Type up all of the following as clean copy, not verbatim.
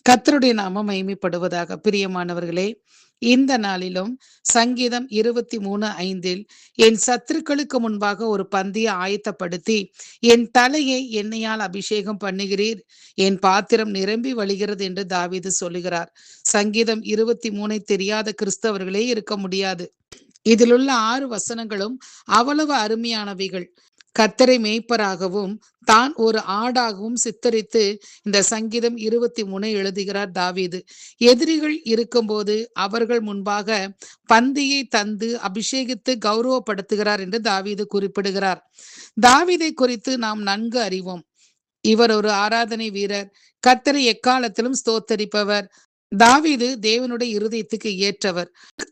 கர்த்தருடைய நாமம் மகிமைப்படுவதாக. பிரியமானவர்களே, இந்த நாளிலும் சங்கீதம் 23:5 என் சத்துருக்களுக்கு முன்பாக ஒரு பந்தியை ஆயத்தப்படுத்தி என் தலையை எண்ணெயால் அபிஷேகம் பண்ணுகிறீர், என் பாத்திரம் நிரம்பி வழிகிறது என்று தாவீது சொல்லுகிறார். சங்கீதம் 23 தெரியாத கிறிஸ்தவர்களே இருக்க முடியாது. இதிலுள்ள 6 வசனங்களும் அவ்வளவு அருமையானவைகள். கர்த்தரை மேய்ப்பராகவும் தான் ஒரு ஆடாகவும் சித்தரித்து இந்த சங்கீதம் 23 எழுதுகிறார் தாவீது. எதிரிகள் இருக்கும்போது அவர்கள் முன்பாக பந்தியை தந்து அபிஷேகித்து கௌரவப்படுத்துகிறார் என்று தாவீது குறிப்பிடுகிறார். தாவீதை குறித்து நாம் நன்கு அறிவோம். இவர் ஒரு ஆராதனை வீரர், கர்த்தரை எக்காலத்திலும் ஸ்தோத்தரிப்பவர். தாவீது தேவனுடைய இருதயத்துக்கு ஏற்றவர்.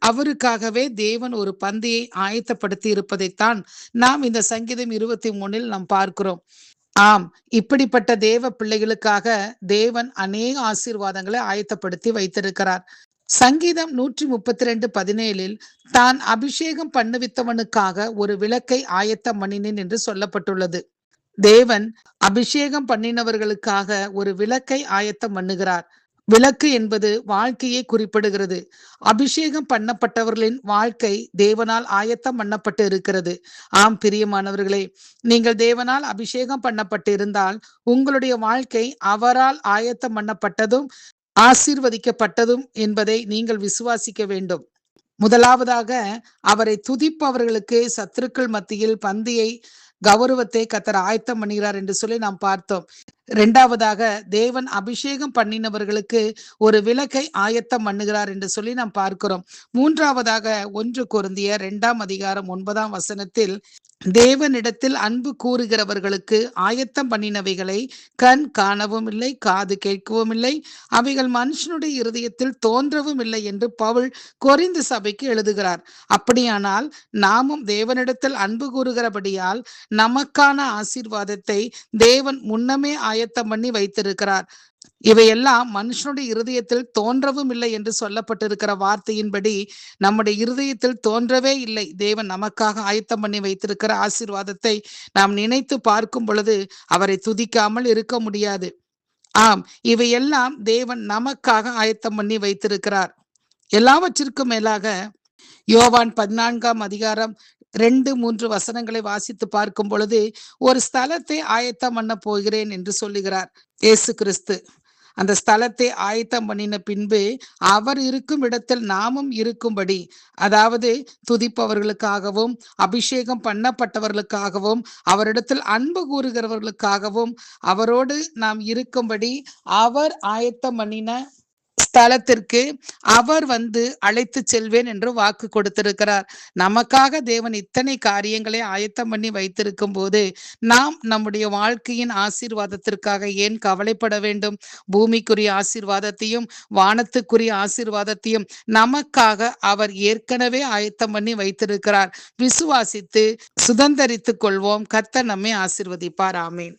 அவருக்காகவே தேவன் ஒரு பந்தியை ஆயத்தப்படுத்தி இருப்பதைத்தான் நாம் இந்த சங்கீதம் 23 நாம் பார்க்கிறோம். ஆம், இப்படிப்பட்ட தேவ பிள்ளைகளுக்காக தேவன் அநேக ஆசீர்வாதங்களை ஆயத்தப்படுத்தி வைத்திருக்கிறார். சங்கீதம் 132:17 தான் அபிஷேகம் பண்ணுவித்தவனுக்காக ஒரு விளக்கை ஆயத்தம் பண்ணினேன் என்று சொல்லப்பட்டுள்ளது. தேவன் அபிஷேகம் பண்ணினவர்களுக்காக ஒரு விளக்கை ஆயத்தம் பண்ணுகிறார். விளக்கு என்பது வாழ்க்கையை குறிப்பிடுகிறது. அபிஷேகம் பண்ணப்பட்டவர்களின் வாழ்க்கை தேவனால் ஆயத்தம் பண்ணப்பட்டு இருக்கிறது. ஆம் பிரியமானவர்களே, நீங்கள் தேவனால் அபிஷேகம் பண்ணப்பட்டு இருந்தால் உங்களுடைய வாழ்க்கை அவரால் ஆயத்தம் பண்ணப்பட்டதும் ஆசீர்வதிக்கப்பட்டதும் என்பதை நீங்கள் விசுவாசிக்க வேண்டும். முதலாவதாக அவரை துதிப்பவர்களுக்கு சத்துருக்கள் மத்தியில் பந்தியை கௌரவத்தை கர்த்தர் ஆயத்தம் பண்ணுகிறார் என்று சொல்லி நாம் பார்த்தோம். இரண்டாவதாக தேவன் அபிஷேகம் பண்ணினவர்களுக்கு ஒரு விளக்கை ஆயத்தம் பண்ணுகிறார் என்று சொல்லி நாம் பார்க்கிறோம். மூன்றாவதாக 1 கொரிந்தியர் 2:9 தேவனிடத்தில் அன்பு கூறுகிறவர்களுக்கு ஆயத்தம் பண்ணினவைகளை கண் காணவும் இல்லை, காது கேட்கவும் இல்லை, அவைகள் மனுஷனுடைய இருதயத்தில் தோன்றவும் இல்லை என்று பவுல் கொரிந்து சபைக்கு எழுதுகிறார். அப்படியானால் நாமும் தேவனிடத்தில் அன்பு கூறுகிறபடியால் நமக்கான ஆசீர்வாதத்தை தேவன் முன்னமே ஆயத்தம் பண்ணி வைத்திருக்கிறார். இவையெல்லாம் மனுஷனுடைய இருதயத்தில் தோன்றவும் இல்லை என்று சொல்லப்பட்டிருக்கிற வார்த்தையின்படி நம்முடைய இருதயத்தில் தோன்றவே இல்லை. தேவன் நமக்காக ஆயத்தம் பண்ணி வைத்திருக்கிற ஆசீர்வாதத்தை நாம் நினைத்து பார்க்கும் பொழுது அவரை துதிக்காமல் இருக்க முடியாது. ஆம், இவையெல்லாம் தேவன் நமக்காக ஆயத்தம் பண்ணி வைத்திருக்கிறார். எல்லாவற்றிற்கும் மேலாக யோவான் 14:2-3 வாசித்து பார்க்கும் பொழுது ஒரு ஸ்தலத்தை ஆயத்தம் பண்ண போகிறேன் என்று சொல்லுகிறார் இயேசு கிறிஸ்து. அந்த ஸ்தலத்தை ஆயத்தம் பண்ணின பின்பு அவர் இருக்கும் இடத்தில் நாமும் இருக்கும்படி, அதாவது துதிப்பவர்களுக்காகவும் அபிஷேகம் பண்ணப்பட்டவர்களுக்காகவும் அவரிடத்தில் அன்பு கூறுகிறவர்களுக்காகவும் அவரோடு நாம் இருக்கும்படி அவர் ஆயத்தம் பண்ணின ஸ்தலத்திற்கு அவர் வந்து அழைத்து செல்வேன் என்று வாக்கு கொடுத்திருக்கிறார். நமக்காக தேவன் இத்தனை காரியங்களை ஆயத்தம் பண்ணி வைத்திருக்கும் போது நாம் நம்முடைய வாழ்க்கையின் ஆசீர்வாதத்திற்காக ஏன் கவலைப்பட வேண்டும்? பூமிக்குரிய ஆசீர்வாதத்தையும் வானத்துக்குரிய ஆசீர்வாதத்தையும் நமக்காக அவர் ஏற்கனவே ஆயத்தம் பண்ணி வைத்திருக்கிறார். விசுவாசித்து சுதந்தரித்துக் கொள்வோம். கர்த்தர் நம்மை ஆசீர்வதிப்பார். ஆமேன்.